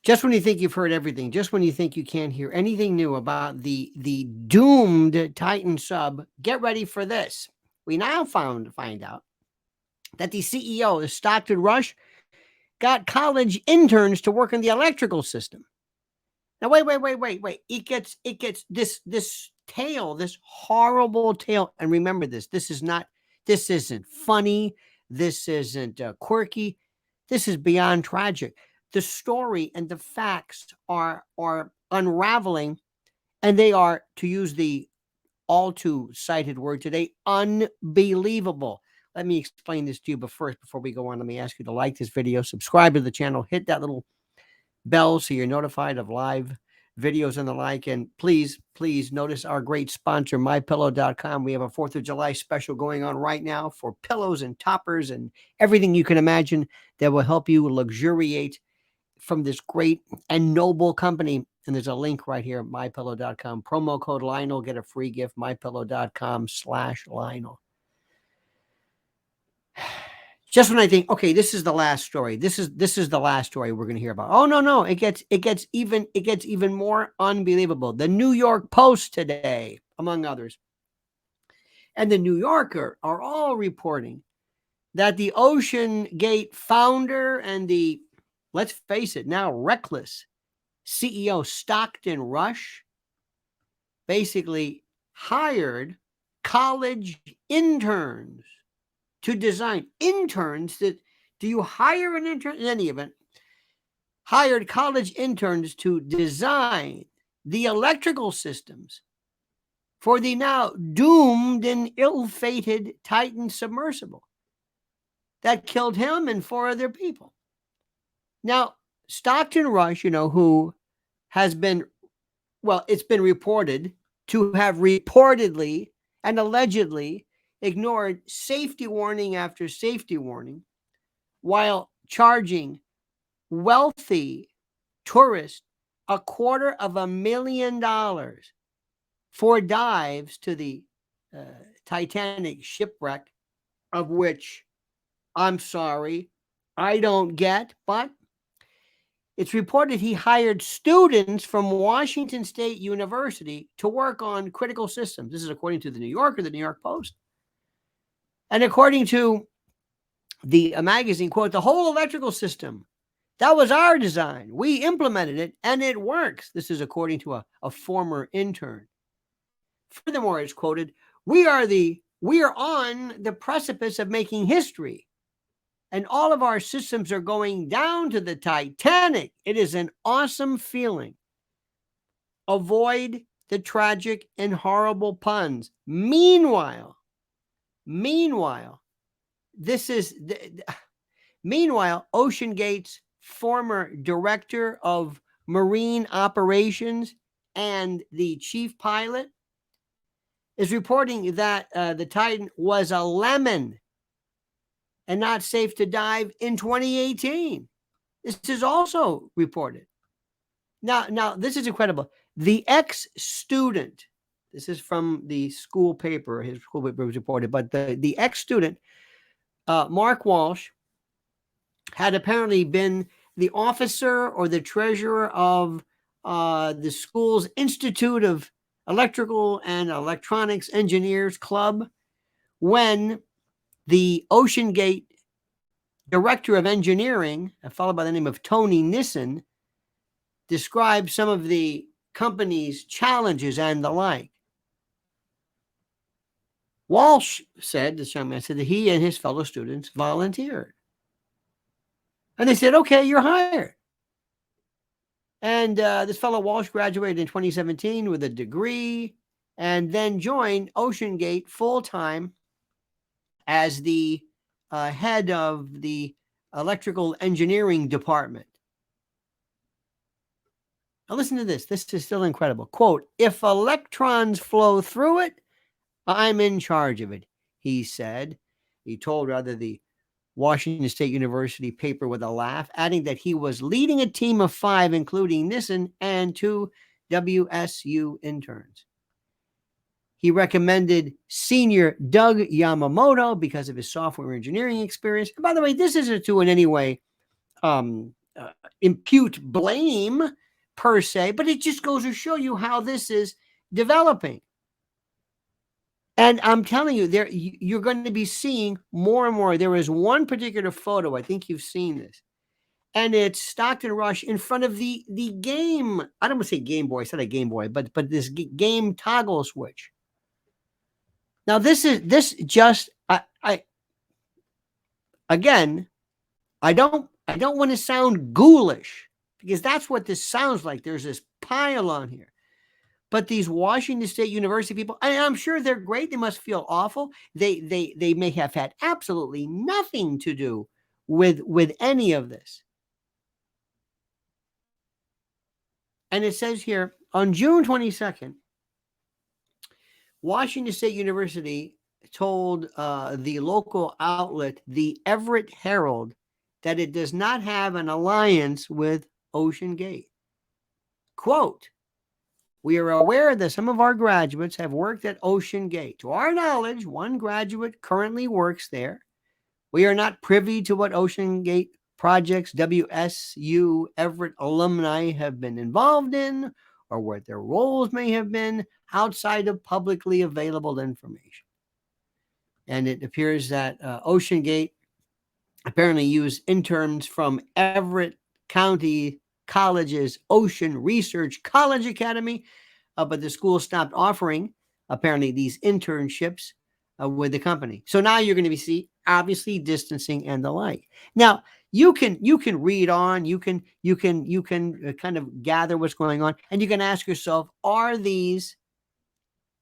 Just when you think you've heard everything, just when you think you can't hear anything new about the doomed Titan sub, get ready for this. We now find out that the CEO, the Stockton Rush, got college interns to work in the electrical system. Now wait. It gets this tale, this horrible tale. And remember this. This isn't funny. This isn't quirky. This is beyond tragic. The story and the facts are unraveling, and they are, to use the all too cited word today, unbelievable. Let me explain this to you, but first, before we go on, let me ask you to like this video, subscribe to the channel, hit that little bell so you're notified of live videos and the like. And please notice our great sponsor, mypillow.com. We have a 4th of July special going on right now for pillows and toppers and everything you can imagine that will help you luxuriate from this great and noble company. And there's a link right here, mypillow.com. Promo code Lionel, get a free gift, mypillow.com/Lionel. Just when I think, okay, this is the last story. This is the last story we're going to hear about. Oh no, it gets even more unbelievable. The New York Post today, among others, and the New Yorker are all reporting that the OceanGate founder and the, let's face it, now reckless CEO Stockton Rush basically hired college interns to design. Interns, that do you hire an intern? In any event, hired college interns to design the electrical systems for the now doomed and ill-fated Titan submersible that killed him and 4 other people. Now, Stockton Rush, who has been, well, it's been reported to have reportedly and allegedly ignored safety warning after safety warning while charging wealthy tourists $250,000 for dives to the Titanic shipwreck, of which, I'm sorry, I don't get, but it's reported he hired students from Washington State University to work on critical systems. This is according to the New Yorker, the New York Post. And according to the magazine, quote, the whole electrical system, that was our design. We implemented it and it works. This is according to a former intern. Furthermore, it's quoted, we are on the precipice of making history. And all of our systems are going down to the Titanic. It is an awesome feeling. Avoid the tragic and horrible puns. Meanwhile, OceanGate's former director of marine operations and the chief pilot is reporting that the Titan was a lemon and not safe to dive in 2018. This is also reported. Now this is incredible. The ExStudent, this is from the school paper, his school paper was reported, but the ExStudent, Mark Walsh, had apparently been the officer or the treasurer of the school's Institute of Electrical and Electronics Engineers Club when the OceanGate director of engineering, a fellow by the name of Tony Nissen, described some of the company's challenges and the like. Walsh said, this young man said, that he and his fellow students volunteered. And they said, okay, you're hired. And this fellow Walsh graduated in 2017 with a degree and then joined OceanGate full-time as the head of the electrical engineering department. Now listen to this. This is still incredible. Quote, if electrons flow through it, I'm in charge of it, he said. He told the Washington State University paper with a laugh, adding that he was leading a team of 5, including Nissen and 2 WSU interns. He recommended senior Doug Yamamoto because of his software engineering experience. And by the way, this isn't to in any way impute blame per se, but it just goes to show you how this is developing. And I'm telling you, you're going to be seeing more and more. There is one particular photo, I think you've seen this, and it's Stockton Rush in front of the game. I don't want to say Game Boy, it's not a Game Boy, but this game toggle switch. Now this just I again, I don't want to sound ghoulish, because that's what this sounds like. There's this pile on here. But these Washington State University people, I'm sure they're great. They must feel awful. They may have had absolutely nothing to do with any of this. And it says here, on June 22nd, Washington State University told the local outlet, the Everett Herald, that it does not have an alliance with OceanGate. Quote, "We are aware that some of our graduates have worked at OceanGate. To our knowledge, one graduate currently works there. We are not privy to what OceanGate projects WSU Everett alumni have been involved in, or what their roles may have been outside of publicly available information." And it appears that OceanGate apparently used interns from Everett County College's Ocean Research College Academy, but the school stopped offering apparently these internships with the company. So now you're going to see obviously distancing and the like. Now you can read on, you can kind of gather what's going on, and you can ask yourself, are these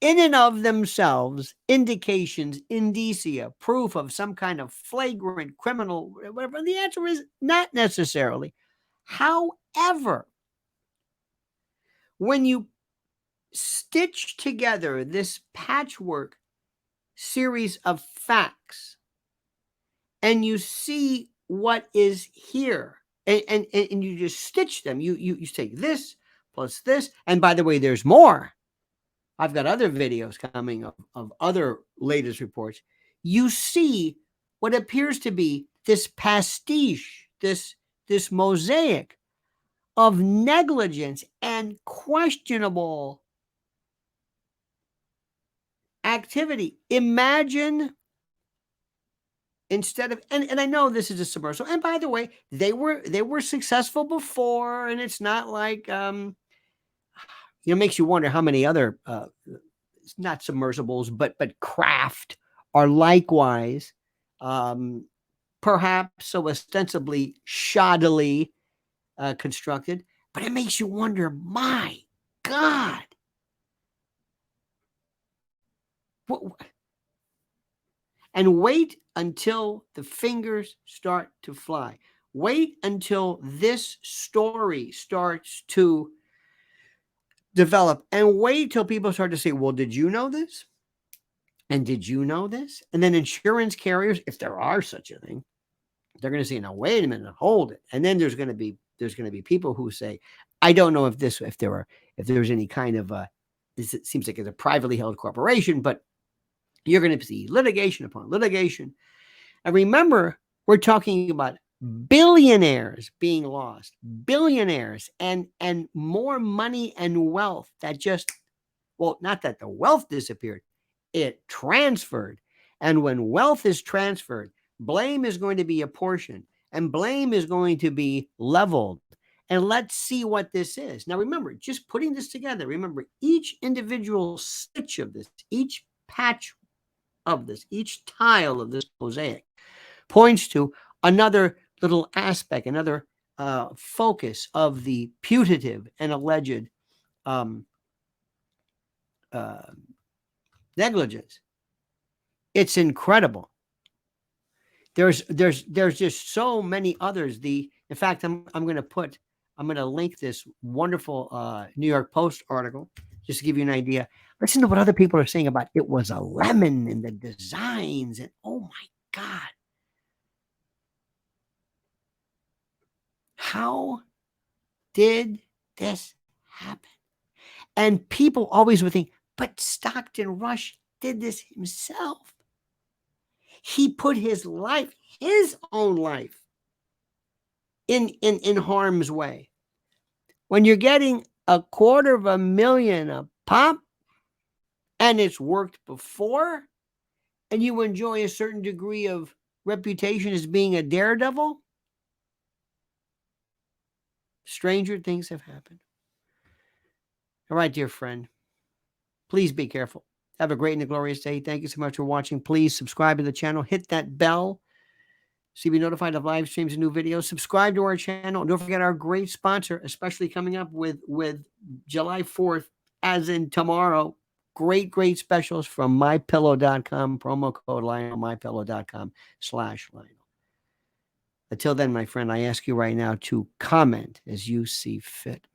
in and of themselves indications, indicia, proof of some kind of flagrant criminal, whatever? The answer is not necessarily. However, when you stitch together this patchwork series of facts and you see what is here, and you just stitch them, you take this plus this, and by the way, there's more. I've got other videos coming up of other latest reports. You see what appears to be this pastiche, this mosaic of negligence and questionable activity. Imagine, instead of, and I know this is a submersible, and by the way, they were successful before, and it's not like makes you wonder how many other not submersibles but craft are likewise perhaps so ostensibly shoddily constructed. But it makes you wonder, my God, and wait until the fingers start to fly. Wait until this story starts to develop, and wait till people start to say, well, did you know this? And did you know this? And then insurance carriers, if there are such a thing, they're going to say, now, wait a minute, hold it. And then there's going to be people who say, I don't know if there's any kind of it seems like it's a privately held corporation, but you're going to see litigation upon litigation. And remember, we're talking about billionaires being lost, billionaires, and more money and wealth that just, well, not that the wealth disappeared, it transferred. And when wealth is transferred, blame is going to be apportioned, and blame is going to be leveled. And let's see what this is. Now, remember, just putting this together, remember, each individual stitch of this, each patch of this, each tile of this mosaic points to another little aspect, another focus of the putative and alleged negligence. It's incredible. There's just so many others. In fact, I'm going to link this wonderful New York Post article just to give you an idea. Listen to what other people are saying about it was a lemon in the designs, and oh my God. How did this happen? And people always would think, but Stockton Rush did this himself. He put his own life in harm's way. When you're getting $250,000 a pop and it's worked before and you enjoy a certain degree of reputation as being a daredevil, stranger things have happened. All right, dear friend, please be careful. Have a great and a glorious day. Thank you so much for watching. Please subscribe to the channel. Hit that bell so you'll be notified of live streams and new videos. Subscribe to our channel. Don't forget our great sponsor, especially coming up with July 4th, as in tomorrow. Great specials from mypillow.com. Promo code Lionel, mypillow.com/Lionel. Until then, my friend, I ask you right now to comment as you see fit.